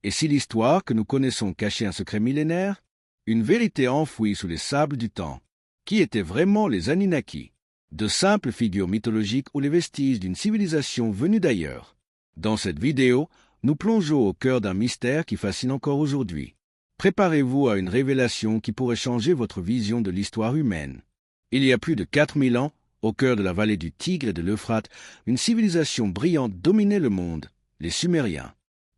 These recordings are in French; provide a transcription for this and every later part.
Et si l'histoire que nous connaissons cachait un secret millénaire, une vérité enfouie sous les sables du temps? Qui étaient vraiment les Anunnaki? De simples figures mythologiques ou les vestiges d'une civilisation venue d'ailleurs? Dans cette vidéo, nous plongeons au cœur d'un mystère qui fascine encore aujourd'hui. Préparez-vous à une révélation qui pourrait changer votre vision de l'histoire humaine. Il y a plus de 4000 ans, au cœur de la vallée du Tigre et de l'Euphrate, une civilisation brillante dominait le monde, les Sumériens.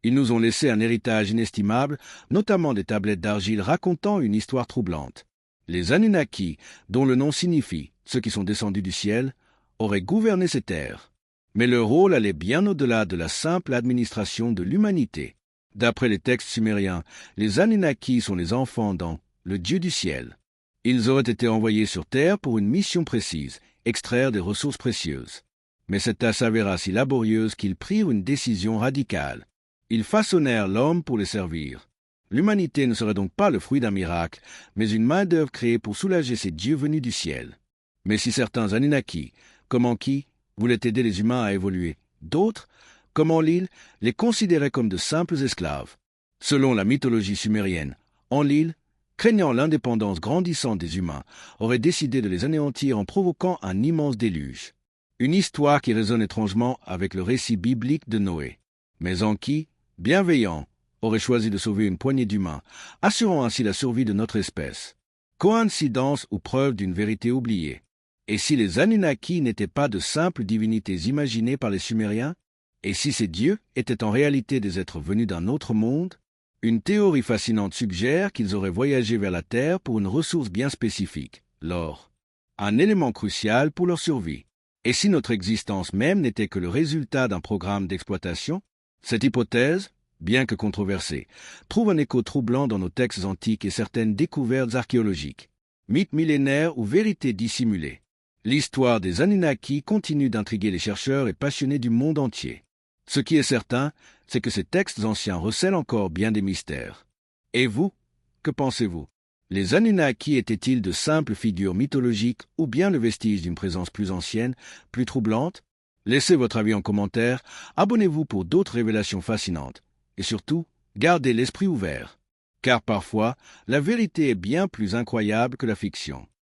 Ils nous ont laissé un héritage inestimable, notamment des tablettes d'argile racontant une histoire troublante. Les Anunnaki, dont le nom signifie « ceux qui sont descendus du ciel », auraient gouverné ces terres. Mais leur rôle allait bien au-delà de la simple administration de l'humanité. D'après les textes sumériens, les Anunnaki sont les enfants d'An, le dieu du ciel. Ils auraient été envoyés sur Terre pour une mission précise, extraire des ressources précieuses. Mais cette tâche s'avéra si laborieuse qu'ils prirent une décision radicale. Ils façonnèrent l'homme pour les servir. L'humanité ne serait donc pas le fruit d'un miracle, mais une main-d'œuvre créée pour soulager ces dieux venus du ciel. Mais si certains Anunnaki, comme Enki, voulaient aider les humains à évoluer, d'autres, comme Enlil, les considéraient comme de simples esclaves. Selon la mythologie sumérienne, Enlil, craignant l'indépendance grandissante des humains, aurait décidé de les anéantir en provoquant un immense déluge. Une histoire qui résonne étrangement avec le récit biblique de Noé. Mais Enki, bienveillant, aurait choisi de sauver une poignée d'humains, assurant ainsi la survie de notre espèce. Coïncidence ou preuve d'une vérité oubliée? Et si les Anunnaki n'étaient pas de simples divinités imaginées par les Sumériens? Et si ces dieux étaient en réalité des êtres venus d'un autre monde? Une théorie fascinante suggère qu'ils auraient voyagé vers la Terre pour une ressource bien spécifique, l'or. Un élément crucial pour leur survie. Et si notre existence même n'était que le résultat d'un programme d'exploitation? Cette hypothèse, bien que controversée, trouve un écho troublant dans nos textes antiques et certaines découvertes archéologiques. Mythes millénaires ou vérités dissimulées? L'histoire des Anunnaki continue d'intriguer les chercheurs et passionnés du monde entier. Ce qui est certain, c'est que ces textes anciens recèlent encore bien des mystères. Et vous, que pensez-vous? Les Anunnaki étaient-ils de simples figures mythologiques ou bien le vestige d'une présence plus ancienne, plus troublante? Laissez votre avis en commentaire, abonnez-vous pour d'autres révélations fascinantes. Et surtout, gardez l'esprit ouvert. Car parfois, la vérité est bien plus incroyable que la fiction.